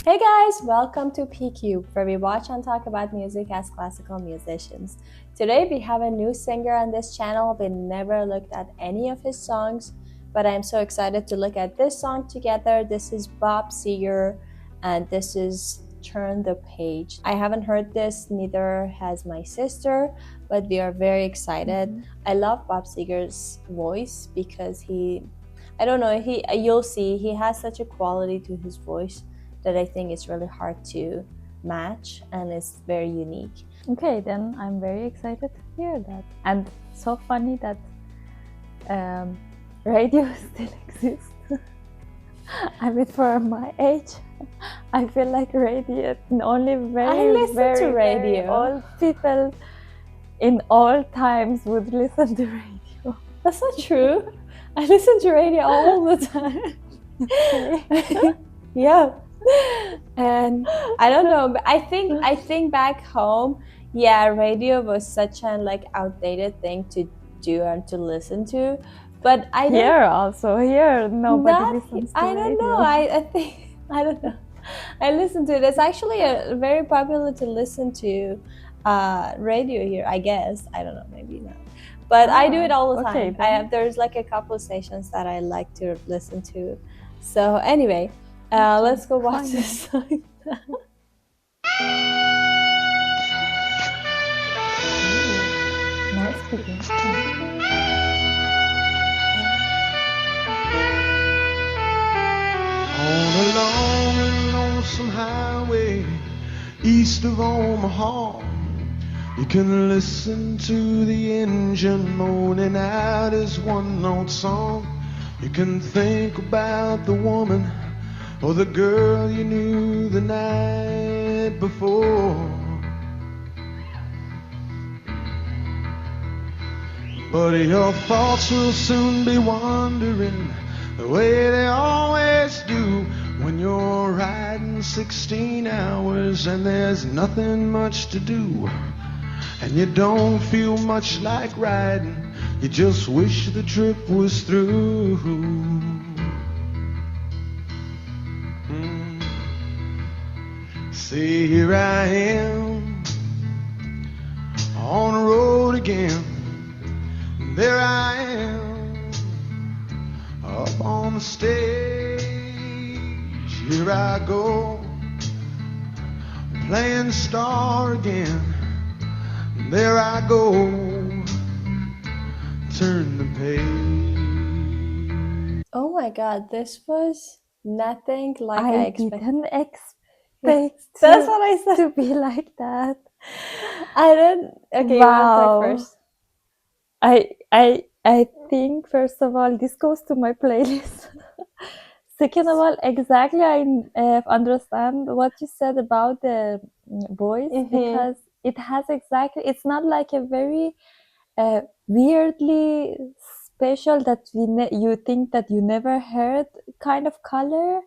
Hey guys, welcome to PQ, where we watch and talk about music as classical musicians. Today we have a new singer on this channel. We never looked at any of his songs, but I'm so excited to look at this song together. This is Bob Seger, and this is Turn the Page. I haven't heard this, neither has my sister, but we are very excited. I love Bob Seger's voice because you'll see, he has such a quality to his voice that I think it's really hard to match, and it's very unique. Okay, then I'm very excited to hear that. And so funny that radio still exists. I mean, for my age, I feel like radio only very old people in all times would listen to radio. That's not true. I listen to radio all the time. Okay. Yeah. And I don't know, but I think back home, yeah, radio was such an outdated thing to do and to listen to. But Here nobody listens to I don't radio. know. I think I don't know. I listen to it. It's actually very popular to listen to radio here, I guess. I don't know, maybe not. But I do it all the time. There's a couple of stations that I like to listen to. So anyway, let's go watch this song. Nice beginning. On a long and lonesome highway east of Omaha, you can listen to the engine moaning out his one-note song. You can think about the woman or the girl you knew the night before. But your thoughts will soon be wandering the way they always do when you're riding 16 hours and there's nothing much to do, and you don't feel much like riding. You just wish the trip was through. See, here I am on the road again. There I am up on the stage. Here I go playing star again. There I go, turn the page. Oh my God, this was nothing like I expected. Didn't expect That's what I said. to be like that. I didn't. Okay, wow. You want to play first? I think first of all this goes to my playlist. Second of all, exactly I understand what you said about the voice, because it has exactly. It's not like a very weirdly special that you think that you never heard kind of color,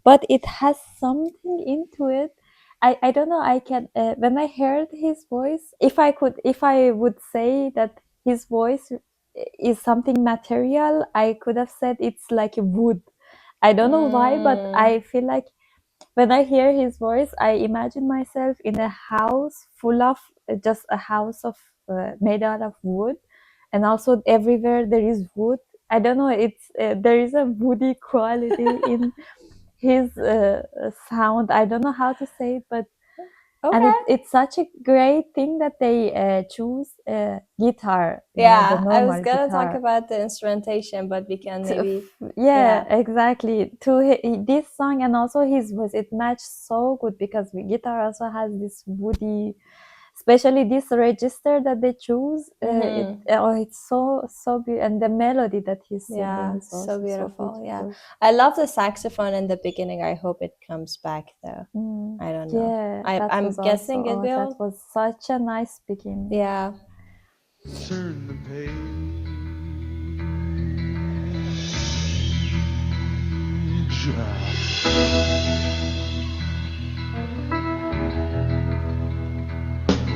but it has something into it. I don't know. I can when I heard his voice, if I would say that his voice is something material, I could have said it's like a wood. I don't know why, but I feel like when I hear his voice, I imagine myself in a house full of just a house of made out of wood, and also everywhere there is wood. I don't know. It's there is a woody quality in his sound. I don't know how to say it, but and it's such a great thing that they choose guitar. Yeah, I was gonna talk about the instrumentation, but we can maybe. Yeah, exactly. To this song and also his voice, it matched so good because guitar also has this woody, especially this register that they choose. It's so beautiful, and the melody that he's singing is also so beautiful. Yeah, I love the saxophone in the beginning. I hope it comes back though. I don't know. Yeah, I'm guessing it will. That was such a nice beginning. Yeah. Turn the page.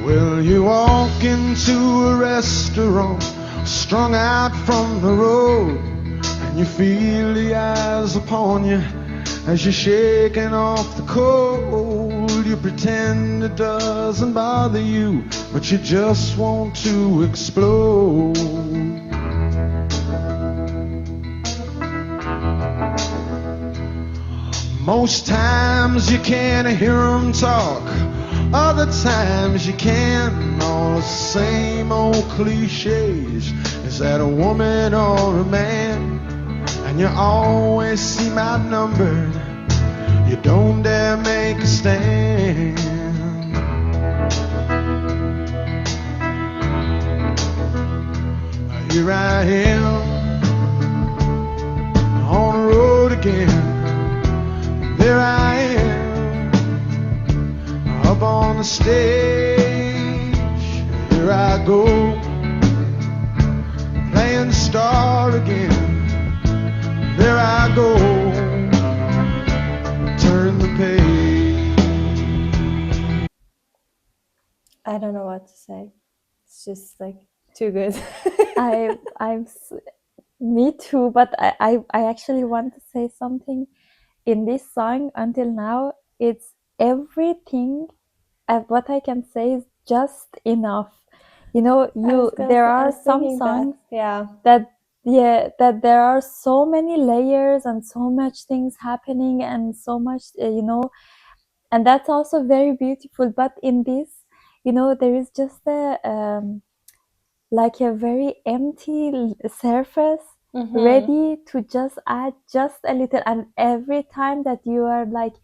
Well, you walk into a restaurant, strung out from the road, and you feel the eyes upon you as you're shaking off the cold, you pretend it doesn't bother you, but you just want to explode. Most times you can't hear them talk, other times you can. All the same old cliches. Is that a woman or a man? And you always seem outnumbered. You don't dare make a stand. Here I am on the road again. There I am up on the stage. Here I go, playing the star again. There I go, turn the page. I don't know what to say. It's just like too good. Me too, but I actually want to say something. In this song, until now, it's everything. What I can say is just enough. You know, there are some songs that there are so many layers and so much things happening and so much, and that's also very beautiful. But in this, there is just like a very empty surface, ready to just add just a little. And every time that you are like,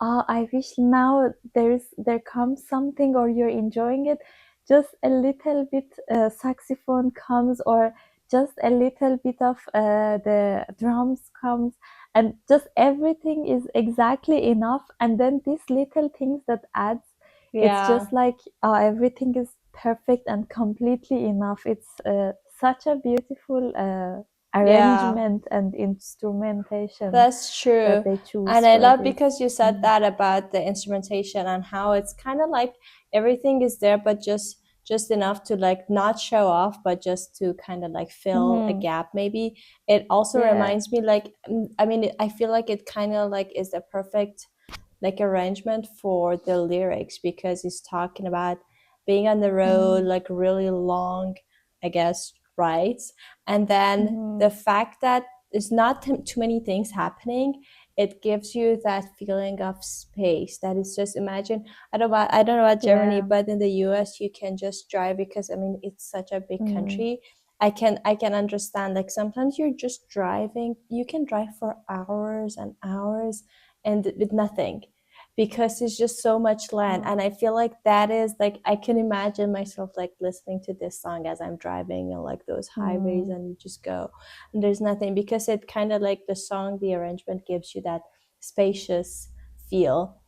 oh, I wish now there comes something, or you're enjoying it, just a little bit saxophone comes, or just a little bit of the drums comes, and just everything is exactly enough. And then these little things that adds, it's just like, oh, everything is perfect and completely enough. It's such a beautiful arrangement and instrumentation. That's true. That they choose. And I love this. because you said that about the instrumentation and how it's kind of like everything is there, but just enough to like not show off, but just to kind of like fill a gap. Maybe it also reminds me like, I mean, I feel like it kind of like is the perfect like arrangement for the lyrics, because he's talking about being on the road, like really long, I guess, rides. And then the fact that there's not too many things happening, it gives you that feeling of space. That is just, imagine, I don't know about Germany, but in the US you can just drive, because I mean it's such a big country. I can understand, like sometimes you're just driving, you can drive for hours and hours and with nothing, because it's just so much land. And I feel like that is like, I can imagine myself like listening to this song as I'm driving on like those highways, and you just go and there's nothing, because it kind of like the song, the arrangement gives you that spacious feel.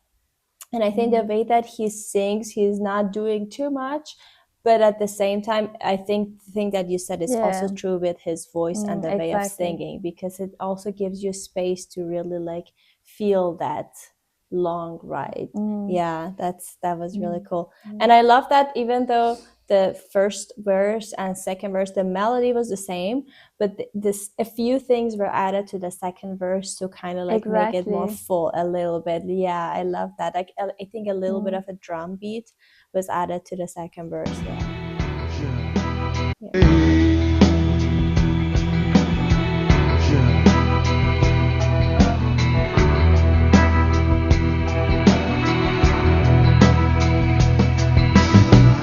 And I think the way that he sings, he's not doing too much, but at the same time, I think the thing that you said is also true with his voice and the way of singing, because it also gives you space to really like feel that long ride. Yeah, that was really cool. And I love that even though the first verse and second verse, the melody was the same, but a few things were added to the second verse to kind of like make it more full a little bit. Yeah, I love that. Like I think a little bit of a drum beat was added to the second verse.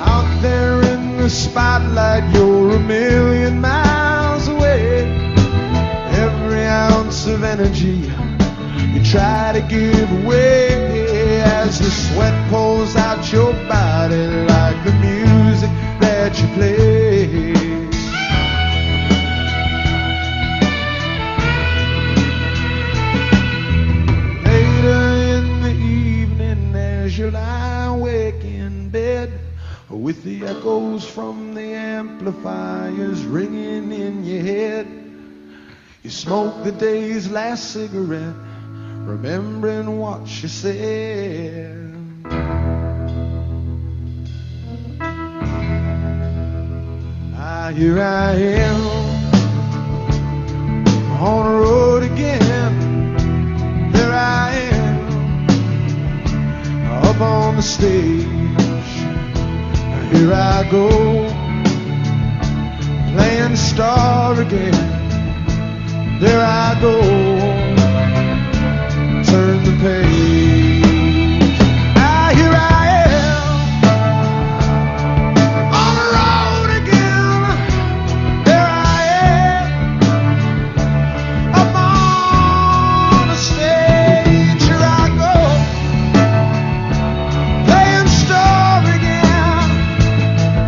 Out there in the spotlight, you're a million miles away. Every ounce of energy you try to give away, as the sweat pours out your body like the music that you play. Later in the evening, as you lie awake in bed, with the echoes from the amplifiers ringing in your head, you smoke the day's last cigarette, remembering what she said. Here I am on the road again. There I am stage. Here I go, playing the star again. There I go, turn the page. Here I am, on the road again. There I am, up on the stage. Here I go, playing star again.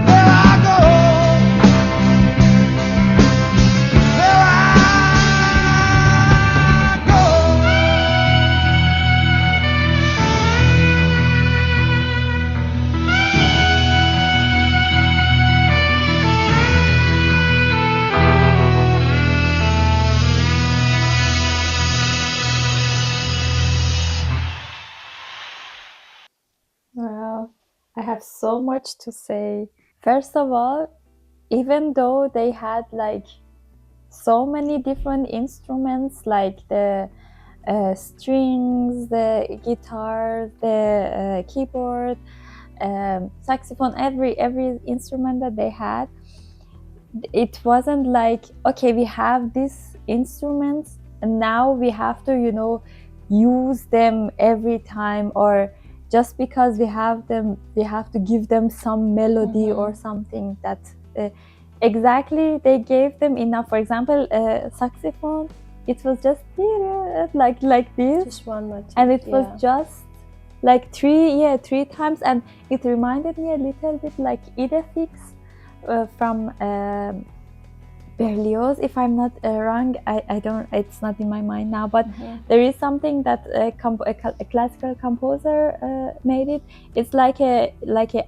There I go, there I go. Wow, I have so much to say. First of all, even though they had like so many different instruments, like the strings, the guitar, the keyboard, saxophone, every instrument that they had, it wasn't like, okay, we have these instruments and now we have to, you know, use them every time, or just because we have them, we have to give them some melody or something. That exactly, they gave them enough. For example, saxophone, it was just like this, Just one motif, and it was just like three times, and it reminded me a little bit like Idefix from Berlioz, if I'm not wrong. I don't, it's not in my mind now, but there is something that a classical composer made it. It's like a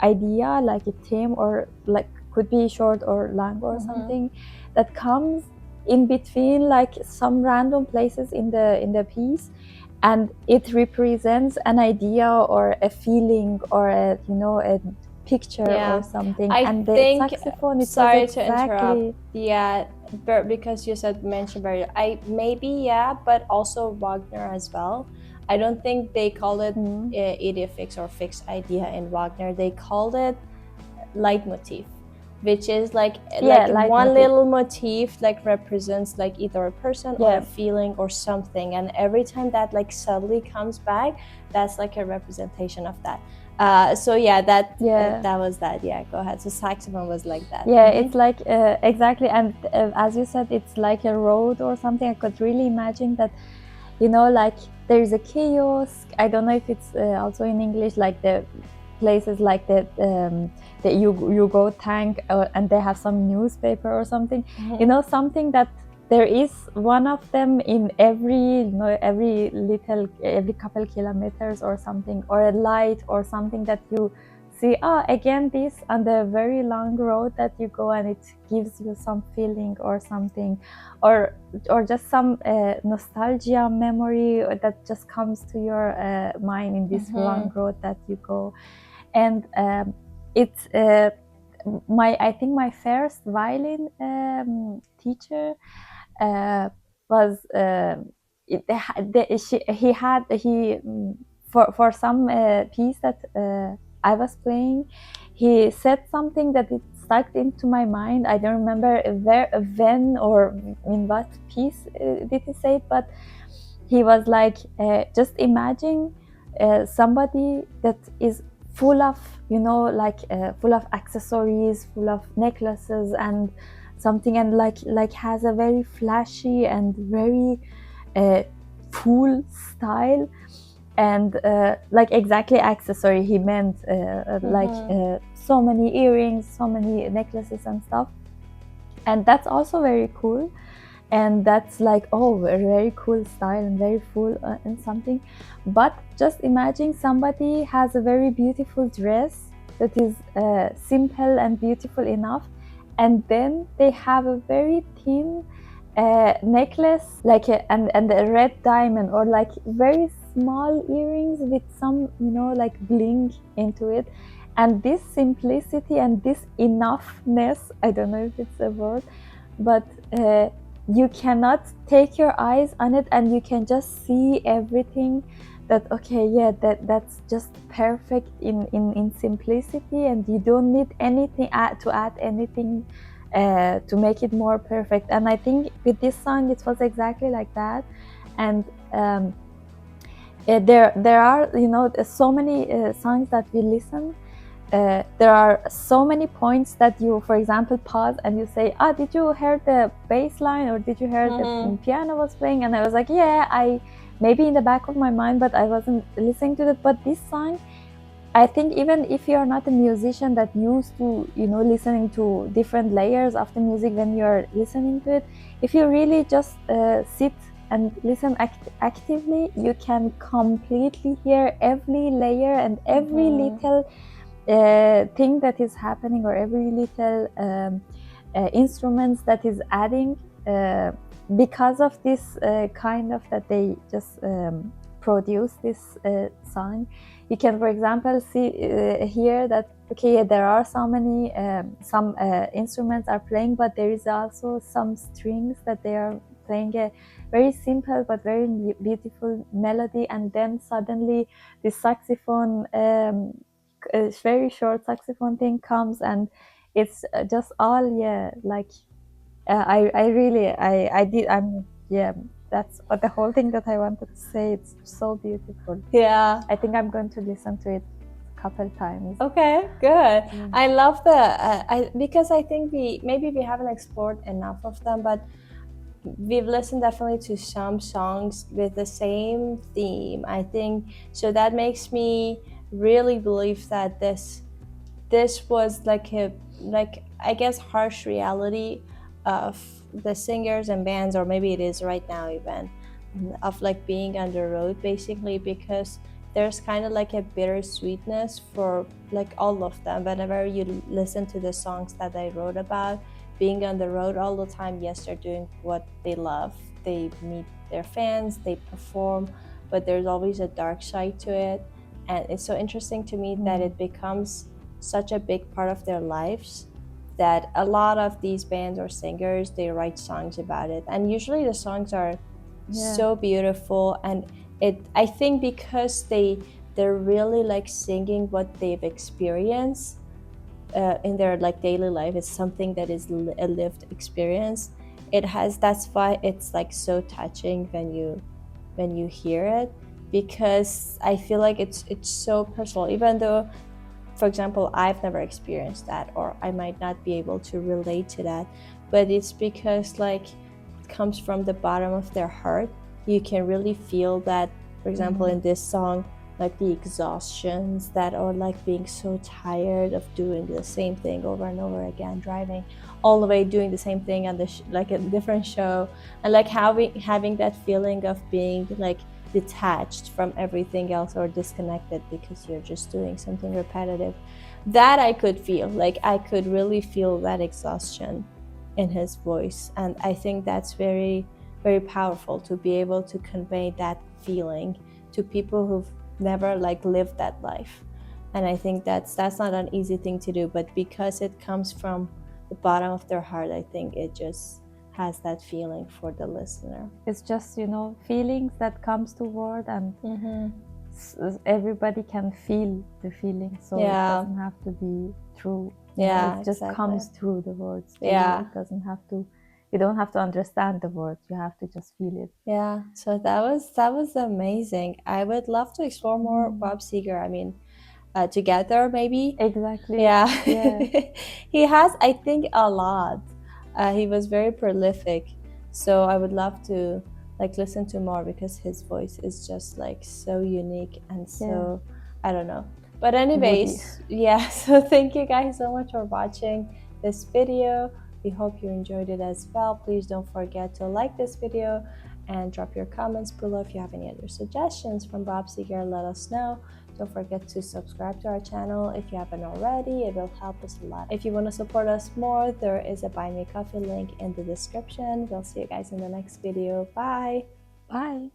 idea, like a theme, or like could be short or long or something that comes in between like some random places in the piece, and it represents an idea or a feeling or a, you know, a picture or something. I the think, saxophone, it sorry was exactly, to interrupt, because you said mentioned Berlioz. But also Wagner as well. I don't think they called it idea fix or fixed idea in Wagner. They called it leitmotif, which is like one little motif like represents like either a person or a feeling or something, and every time that like subtly comes back, that's like a representation of that. So that was that. Go ahead. So saxophone was like that. It's like exactly, and as you said, it's like a road or something. I could really imagine that, you know, like there's a kiosk. I don't know if it's also in English, like the places like that you go tank and they have some newspaper or something, you know, something that there is one of them in every, you know, every couple kilometers or something, or a light or something that you see, again this on the very long road that you go, and it gives you some feeling or something, or just some nostalgia memory that just comes to your mind in this long road that you go. And it's I think my first violin teacher was for some piece that I was playing, he said something that it stuck into my mind. I don't remember when or in what piece did he say it, but he was like, just imagine somebody that is full of, you know, like full of accessories, full of necklaces and something, and like has a very flashy and very cool style, and like exactly accessory he meant, like so many earrings, so many necklaces and stuff, and that's also very cool. And that's like, oh, a very cool style and very full and something. But just imagine somebody has a very beautiful dress that is simple and beautiful enough, and then they have a very thin necklace, like and a red diamond, or like very small earrings with some, you know, like bling into it. And this simplicity and this enoughness, I don't know if it's a word, but you cannot take your eyes on it, and you can just see everything that okay, yeah, that's just perfect in simplicity, and you don't need anything to add anything to make it more perfect. And I think with this song it was exactly like that. And there are, you know, so many songs that we listen. There are so many points that you, for example, pause and you say, "Ah, did you hear the bass line, or did you hear the piano was playing?" And I was like, "Yeah, I maybe in the back of my mind, but I wasn't listening to it." But this song, I think, even if you're not a musician that used to, you know, listening to different layers of the music when you're listening to it, if you really just sit and listen actively, you can completely hear every layer and every little thing that is happening, or every little instruments that is adding, because of this kind of that they just produce this song. You can, for example, see here that okay, there are so many some instruments are playing, but there is also some strings that they are playing a very simple but very beautiful melody, and then suddenly the saxophone, a very short saxophone thing comes, and it's just all, yeah, like I really I did I'm yeah, that's what the whole thing that I wanted to say. It's so beautiful. Yeah. I think I'm going to listen to it a couple times. Okay, good. I love the because I think we haven't explored enough of them, but we've listened definitely to some songs with the same theme, I think. So that makes me really believe that this was like I guess harsh reality of the singers and bands, or maybe it is right now even, of like being on the road basically, because there's kind of like a bittersweetness for like all of them. Whenever you listen to the songs that I wrote about, being on the road all the time, yes, they're doing what they love, they meet their fans, they perform, but there's always a dark side to it. And it's so interesting to me that it becomes such a big part of their lives that a lot of these bands or singers, they write songs about it, and usually the songs are so beautiful. And I think because they're really like singing what they've experienced in their like daily life. It's something that is a lived experience. That's why it's like so touching when you hear it, because I feel like it's so personal, even though, for example, I've never experienced that, or I might not be able to relate to that, but it's because like it comes from the bottom of their heart. You can really feel that, for example, in this song, like the exhaustions that are like being so tired of doing the same thing over and over again, driving all the way, doing the same thing on the like a different show, and like having that feeling of being like detached from everything else, or disconnected because you're just doing something repetitive. That I could feel, like I could really feel that exhaustion in his voice. And I think that's very, very powerful to be able to convey that feeling to people who've never like lived that life. And I think that's not an easy thing to do, but because it comes from the bottom of their heart, I think it just has that feeling for the listener. It's just, you know, feelings that comes to word, and everybody can feel the feeling, so it doesn't have to be true. It just comes through the words. It doesn't have to, you don't have to understand the words, you have to just feel it. Yeah, so that was amazing. I would love to explore more Bob Seger. I mean, together maybe. Exactly. Yeah. He has, I think, a lot. He was very prolific, so I would love to like listen to more, because his voice is just like so unique and so I don't know. But anyways, so thank you guys so much for watching this video. We hope you enjoyed it as well. Please don't forget to like this video and drop your comments below. If you have any other suggestions from Bob Seger, let us know. Don't forget to subscribe to our channel if you haven't already. It will help us a lot. If you want to support us more, there is a Buy Me a Coffee link in the description. We'll see you guys in the next video. Bye! Bye!